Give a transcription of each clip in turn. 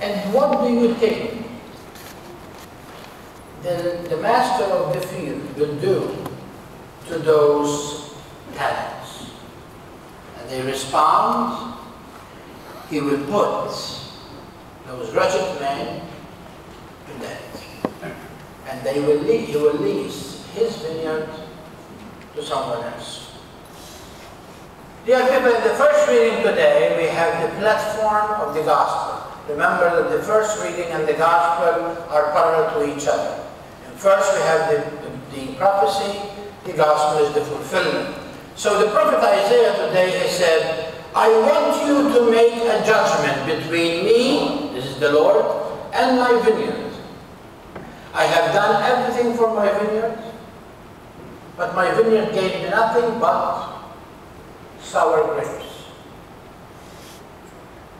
And what do you think the master of the field will do to those talents? And they respond, he will put those wretched men to death. And he will lease his vineyard to someone else. Dear people, in the first reading today, we have the platform of the gospel. Remember that the first reading and the gospel are parallel to each other. And first we have the prophecy, the gospel is the fulfillment. So the prophet Isaiah today has said, I want you to make a judgment between me, this is the Lord, and my vineyard. I have done everything for my vineyard, but my vineyard gave me nothing but sour grapes.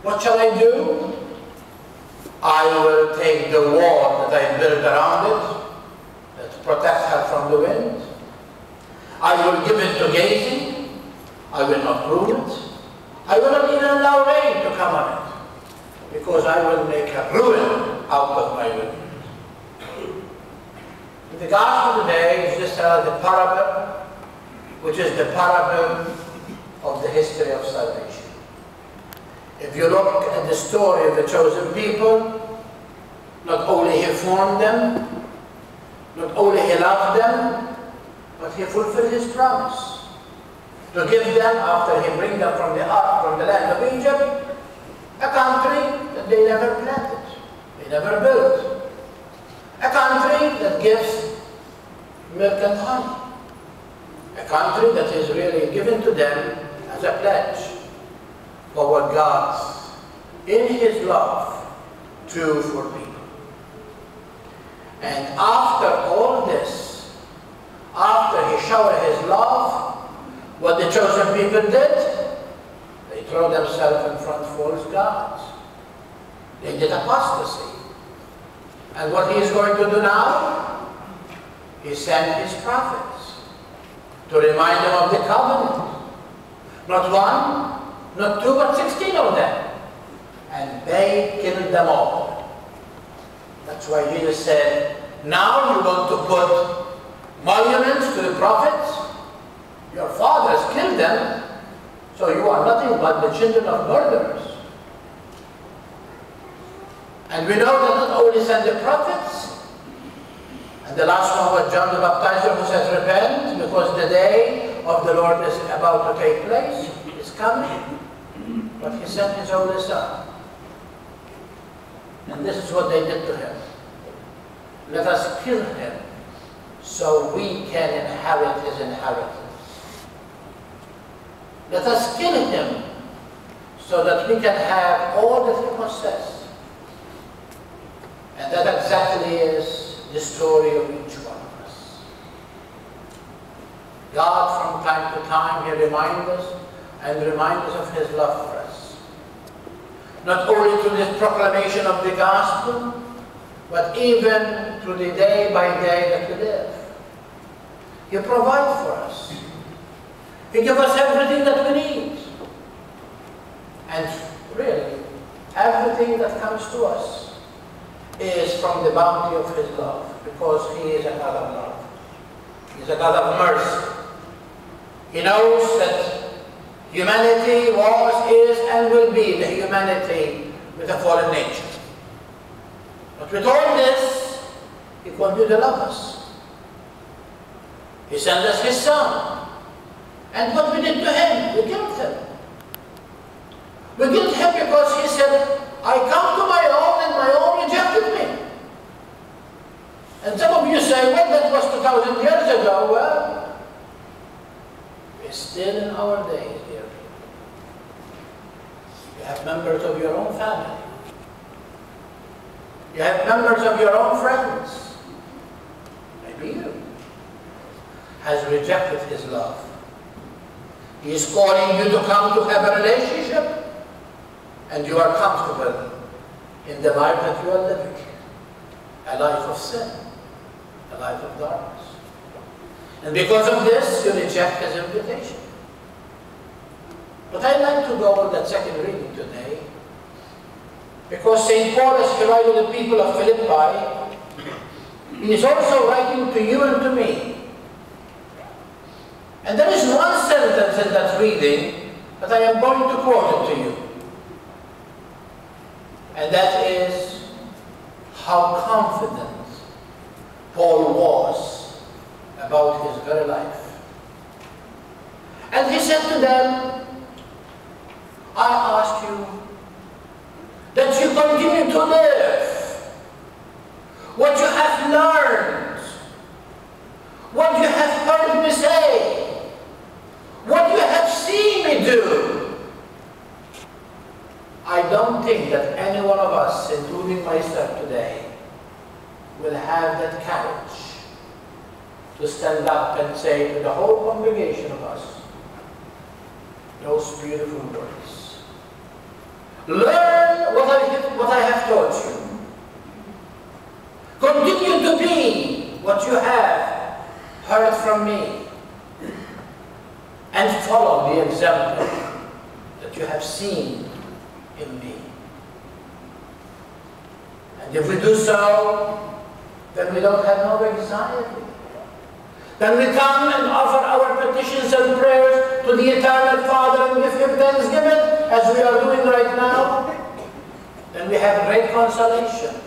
What shall I do? I will take the wall that I built around it, that protects her from the wind. I will give it to gazing. I will not prune it. I will not even allow rain to come on it, because I will make a ruin out of my vineyard. The gospel today is just the parable, which is the parable of the history of salvation. If you look at the story of the chosen people, not only he formed them, not only he loved them, but he fulfilled his promise to give them, after he bring them from the land of Egypt, a country that they never planted, they never built, a country that gives milk and honey, a country that is really given to them as a pledge for what God, in his love, do for people. And after all this, after he showed his love, what the chosen people did, they threw themselves in front of false gods. They did apostasy. And what he is going to do now? He sent his prophets to remind them of the covenant. Not one, not two, but 16 of them. And they killed them all. That's why Jesus said, now you want to put monuments to the prophets? Your fathers killed them, so you are nothing but the children of murderers. And we know that not only sent the prophets, and the last one was John the Baptizer, who says, repent, because the day of the Lord is about to take place, is coming. But he sent his only son. And this is what they did to him. Let us kill him, so we can inherit his inheritance. Let us kill him, so that we can have all that he possesses. And that exactly is the story of each one of us. God, from time to time, he reminds us of his love for us. Not only through the proclamation of the gospel, but even through the day by day that we live. He provides for us. He gives us everything that we need. And really, everything that comes to us is from the bounty of his love, because he is a God of love. He is a God of mercy. He knows that humanity was, is, and will be the humanity with a fallen nature. But with all this, he continued to love us. He sent us his son. And what we did to him, we killed him. We killed him because he said, I come to my own and my own rejected me. And some of you say, well, that was 2,000 years ago. Well, it's still in our days, dear people. You have members of your own family. You have members of your own friends. Maybe you has rejected his love. He is calling you to come to have a relationship, and you are comfortable in the life that you are living, a life of sin, a life of darkness. And because of this, you reject his invitation. But I'd like to go on that second reading today Because St. Paul, as he writes to the people of Philippi, he is also writing to you and to me. And there is one sentence in that reading that I am going to quote it to you. And that is how confident Paul was about his very life. And he said to them, I ask you that you continue to live what you have learned, what you have heard me say, what you have seen me do. I don't think that any one of us, including myself today, will have that courage to stand up and say to the whole congregation of us those beautiful words. Learn what I have taught you. Continue to be what you have heard from me. And follow the example that you have seen in me. And if we do so, then we don't have no anxiety. Then we come and offer our petitions and prayers to the Eternal Father and give Him thanksgiving, as we are doing right now. Then we have great consolation,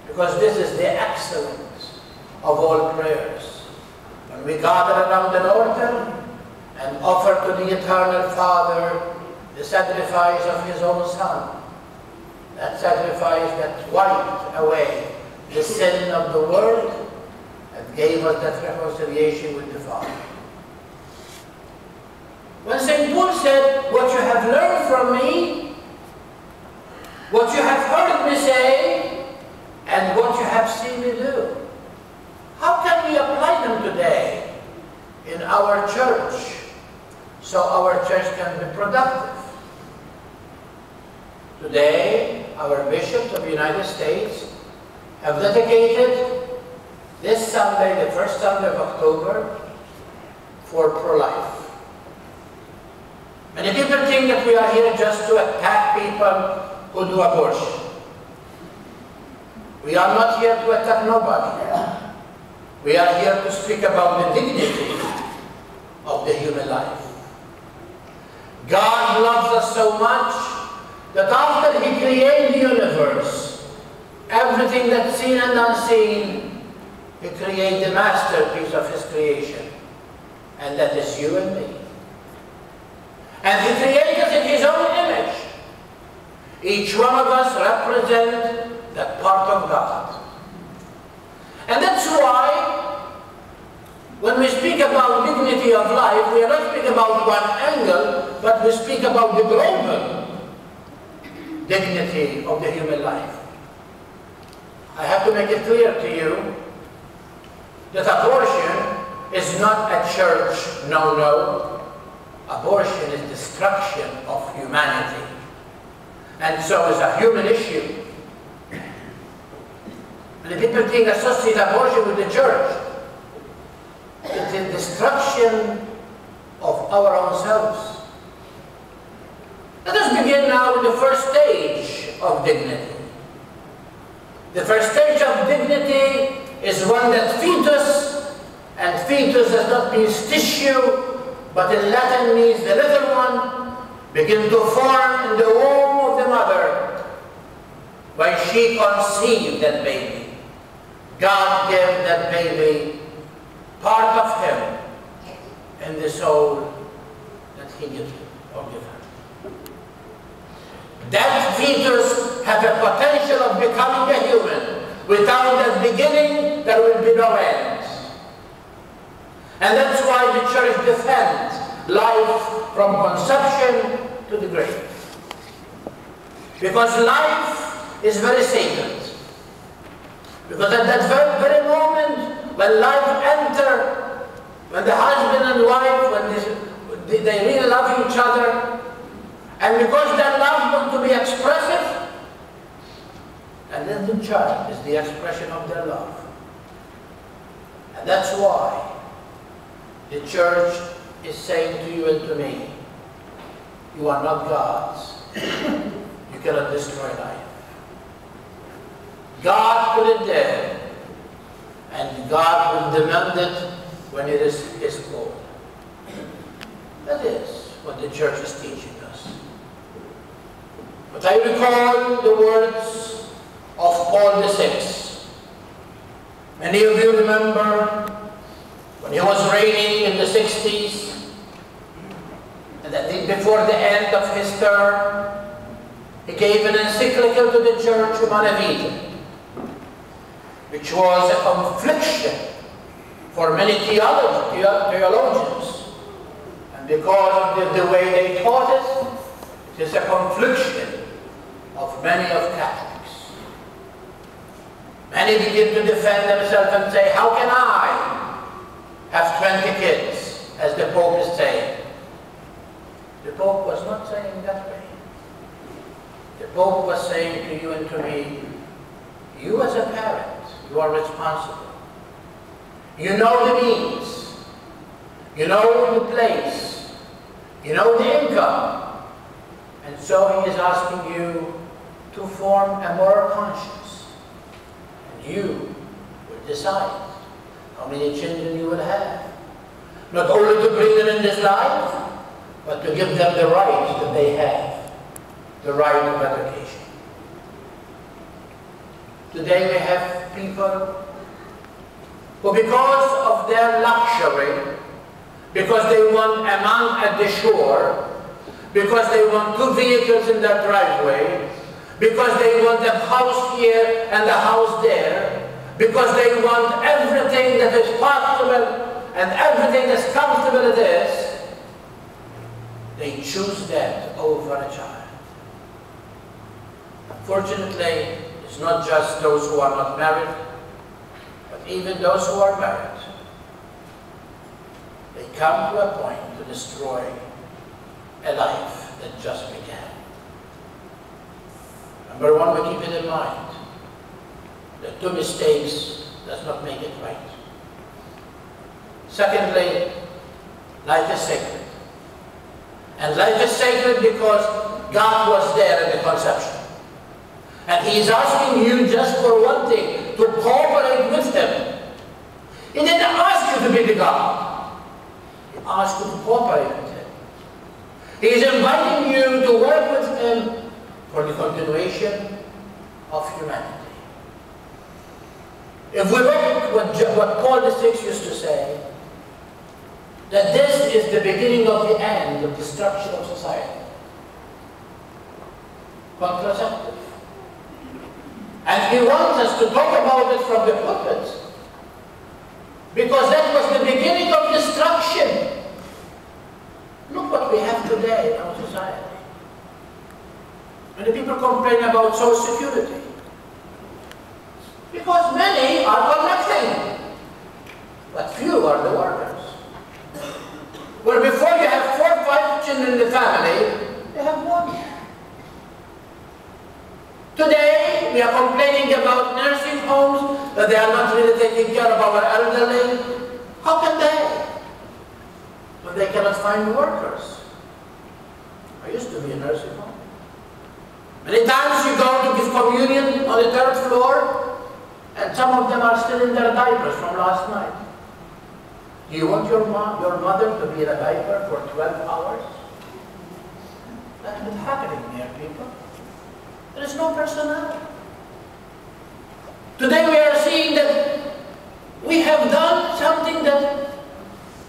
because this is the excellence of all prayers. When we gather around an altar and offer to the Eternal Father the sacrifice of His own Son, that sacrifice that wiped away the sin of the world and gave us that reconciliation with the Father. When St. Paul said, what you have learned from me, what you have heard me say, and what you have seen me do, how can we apply them today in our church so our church can be productive? Today, our bishops of the United States have dedicated this Sunday, the first Sunday of October, for pro-life. Many people think that we are here just to attack people who do abortion. We are not here to attack nobody. We are here to speak about the dignity of the human life. God loves us so much that after He created the universe, everything that's seen and unseen, He created the masterpiece of His creation, and that is you and me. And He created us in His own image. Each one of us represents that part of God. And that's why, when we speak about dignity of life, we are not speaking about one angle, but we speak about the global dignity of the human life. I have to make it clear to you that abortion is not a church no-no. Abortion is destruction of humanity. And so it's a human issue. And people think associate abortion with the church. It's the destruction of our own selves. Let us begin now with the first stage of dignity. The first stage of dignity is one that fetus, and fetus does not mean tissue, but in Latin means the little one, begin to form in the womb of the mother when she conceived that baby. God gave that baby part of Him in the soul that He gives or gives her. That fetus has a potential of becoming a human. Without that beginning, there will be no end. And that's why the church defends life from conception to the grave. Because life is very sacred. Because at that very moment, when life enters, when the husband and wife, when they really love each other, and because that love wants to be expressive, and then the child is the expression of their love. And that's why the church is saying to you and to me, you are not gods. You cannot destroy life. God put it there, and God will demand it when it is His call. That is what the church is teaching us. But I recall the words of Paul VI. Many of you remember when he was reigning in the 60s, and I think before the end of his term, he gave an encyclical to the church, Humanae Vitae, which was a confliction for many theologians. And because of the way they taught it, it is a confliction of many of Catholics. Many begin to defend themselves and say, how can I have 20 kids, as the Pope is saying? The Pope was not saying that way. The Pope was saying to you and to me, you as a parent, you are responsible. You know the means. You know the place. You know the income. And so he is asking you to form a moral conscience. And you will decide how many children you will have. Not only to bring them in this life, but to give them the right that they have. The right of education. Today we have people who, because of their luxury, because they want a man at the shore, because they want 2 vehicles in their driveway, because they want a house here and a house there, because they want everything that is possible and everything as comfortable as this, they choose that over a child. Unfortunately, it's not just those who are not married, but even those who are married. They come to a point to destroy a life that just began. Number one, we keep it in mind that 2 mistakes does not make it right. Secondly, life is sacred. And life is sacred because God was there in the conception. And He is asking you just for one thing, to cooperate with Him. He didn't ask you to be the God. He asked you to cooperate with Him. He is inviting you to work with Him for the continuation of humanity. If we look at what Paul VI used to say, that this is the beginning of the end of destruction of society. Contraceptive. And he wants us to talk about it from the pulpit, because that was the beginning of destruction. Look what we have today in our society. Many people complain about Social Security, because many are collecting, but few are the workers. Where before you have 4 or 5 children in the family, you have 1. Today, we are complaining about nursing homes, that they are not really taking care of our elderly. How can they? When they cannot find workers. I used to be a nursing home. Many times you go to give communion on the 3rd floor, and some of them are still in their diapers from last night. Do you want your mother to be in a diaper for 12 hours? That's what's happening here, people. There is no personnel. Today we are seeing that we have done something that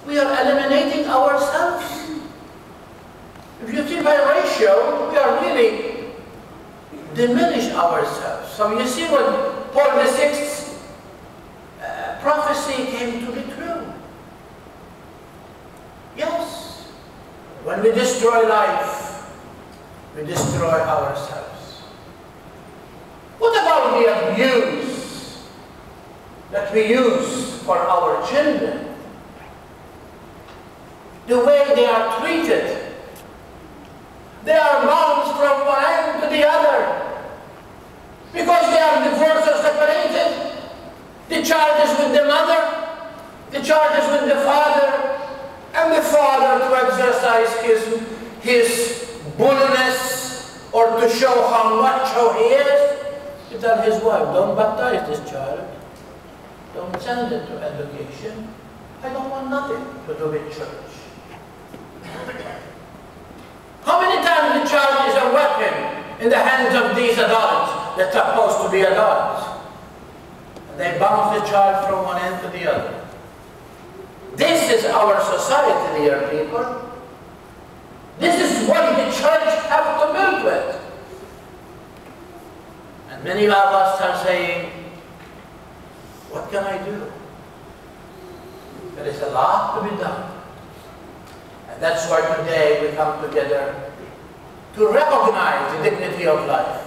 we are eliminating ourselves. If you see by ratio, we are really diminish ourselves. So you see what Paul VI's prophecy came to be true. Yes, when we destroy life, we destroy ourselves. What about the abuse that we use for our children? The way they are treated. They are bounced from one end to the other. Because they are divorced or separated. The child is with the mother, the child is with the father, and the father, to exercise his bulliness, or to show how macho he is, he tells his wife, don't baptize this child. Don't send it to education. I don't want nothing to do with church. How many times the child is a weapon in the hands of these adults that are supposed to be adults? And they bounce the child from one end to the other. This is our society, dear people. This is what the church has to build with. And many of us are saying, what can I do? There is a lot to be done. And that's why today we come together to recognize the dignity of life.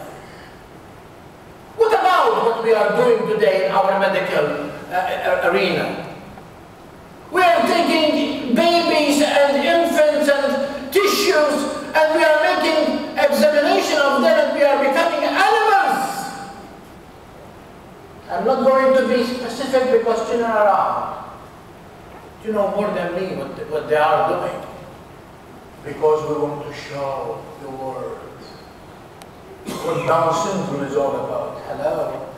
What about what we are doing today in our medical arena? We are taking babies and infants and tissues and we are making examination of them and we are becoming animals. I'm not going to be specific because children are around. You know more than me what they are doing. Because we want to show the world what Down syndrome is all about. Hello?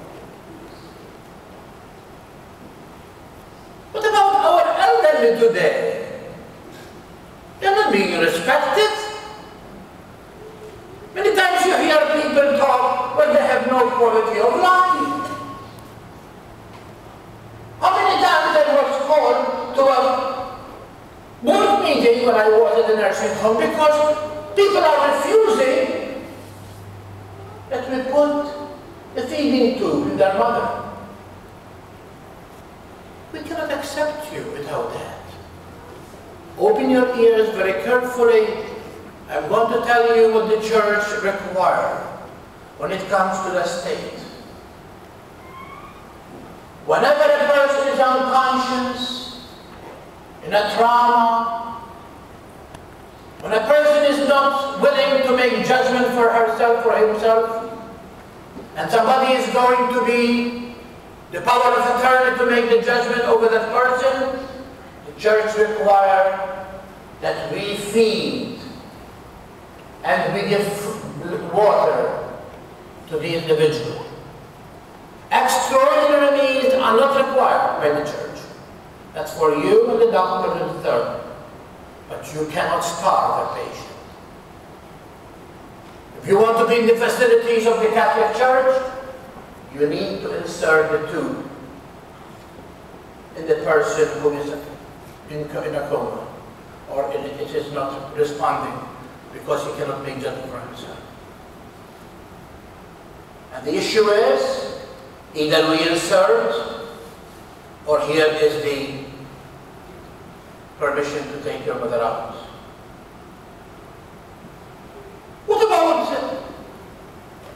What about our elderly today? They're not being respected. Many times you hear people talk when they have no quality of life. How many times I was called to a board meeting when I was at the nursing home because people are refusing that we put the feeding tube in their mother. We cannot accept you without that. Open your ears very carefully. I'm going to tell you what the church requires when it comes to the state. Whenever a person is unconscious, in a trauma, when a person is not willing to make judgment for herself or himself, and somebody is going to be the power of attorney to make the judgment over that person, the church requires that we feed and we give water to the individual. Extraordinary means are not required by the church. That's for you and the doctor and the third. But you cannot starve a patient. If you want to be in the facilities of the Catholic Church, you need to insert the tube in the person who is in a coma or it is not responding because he cannot make judgment for himself. And the issue is either we insert or here is the permission to take your mother out. What about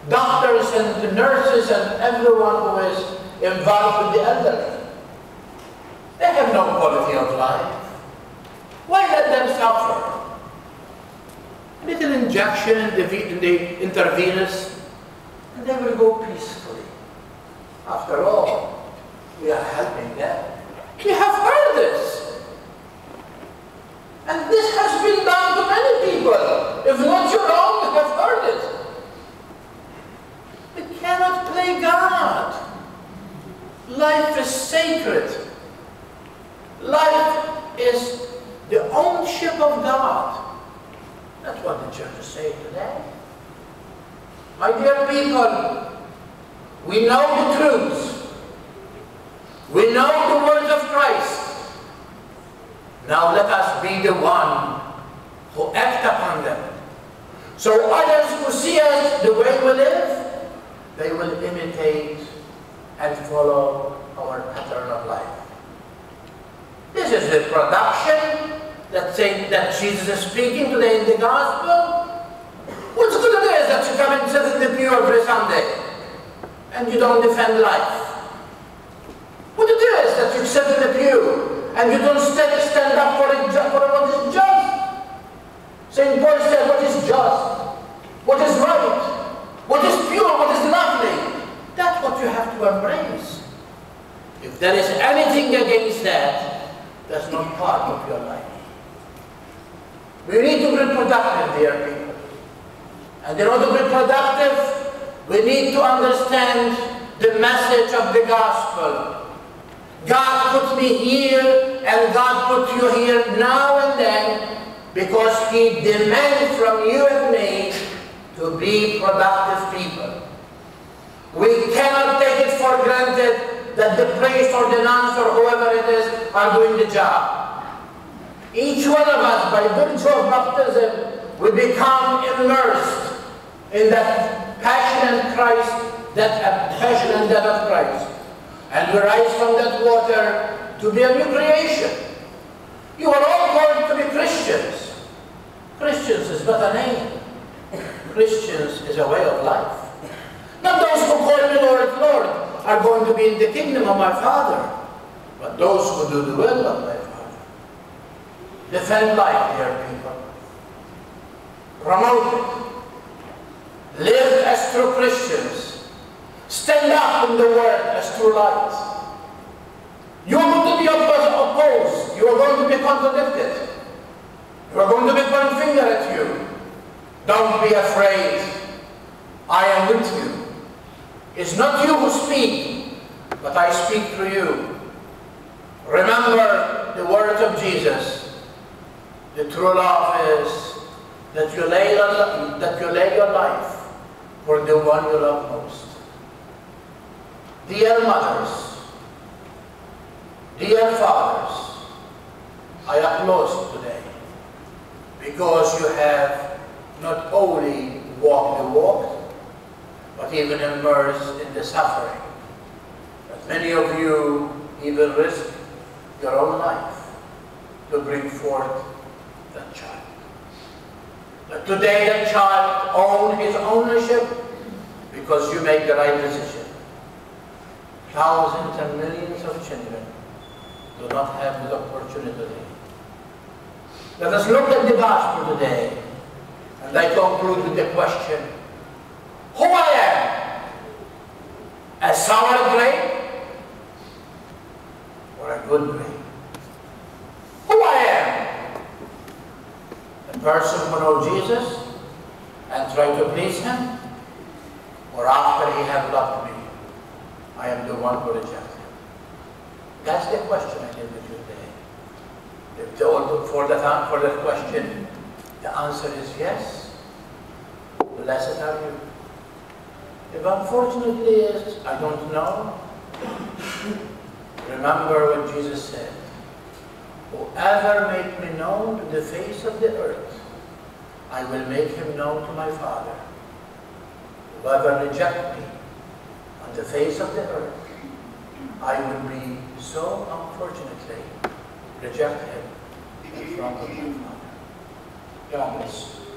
doctors and nurses and everyone who is involved with the elderly? They have no quality of life. Why let them suffer? A little injection in the intravenous and they will go peacefully. After all, we are helping them. We have heard this. And this has been done to many people. If not your own, you have heard it. We cannot play God. Life is sacred. Life is the ownership of God. That's what the church is saying today. My dear people, we know the truths. We know the words of Christ. Now let us be the one who act upon them. So others who see us the way we live, they will imitate and follow our pattern of life. This is the production that Jesus is speaking today in the gospel. What's good it is that you come and sit in the pew every Sunday and you don't defend life? What it is that you sit in the pew and you don't stand up for what is just? St. Paul said, what is just? What is right? What is pure? What is lovely? That's what you have to embrace. If there is anything against that, that's not part of your life. We need to be productive, dear people. And in order to be productive, we need to understand the message of the gospel. God put me here, and God put you here now and then, because He demands from you and me to be productive people. We cannot take it for granted that the priest or the nuns or whoever it is are doing the job. Each one of us, by virtue of baptism, we become immersed in that passion in Christ, that passion and death of Christ. And we rise from that water to be a new creation. You are all called to be Christians. Christians is not a name. Christians is a way of life. Not those who call me Lord, Lord are going to be in the kingdom of my Father, but those who do the will of my Father. Defend life, dear people. Promote it. Live as true Christians. Stand up in the world as true light. You are going to be opposed. You are going to be contradicted. You are going to be pointing finger at you. Don't be afraid. I am with you. It's not you who speak, but I speak through you. Remember the words of Jesus. The true love is that you lay your life for the one you love most. Dear mothers, dear fathers, I applaud you today because you have not only walked the walk, but even immersed in the suffering. But many of you even risk your own life to bring forth that child. But today that child owns his ownership because you make the right decision. Thousands and millions of children do not have this opportunity. Let us look at the gospel today, and I conclude with the question, who I am? A sour grape or a good grape? Who I am? A person who knows Jesus and try to please Him, or after He has loved me, I am the one who rejects Him? That's the question I give you today. For that question, the answer is yes. Blessed are you. If unfortunately is, I don't know, remember what Jesus said. Whoever make me known to the face of the earth, I will make him known to my Father. Whoever reject me on the face of the earth, I will be so unfortunately reject him in front of my Father. God bless you.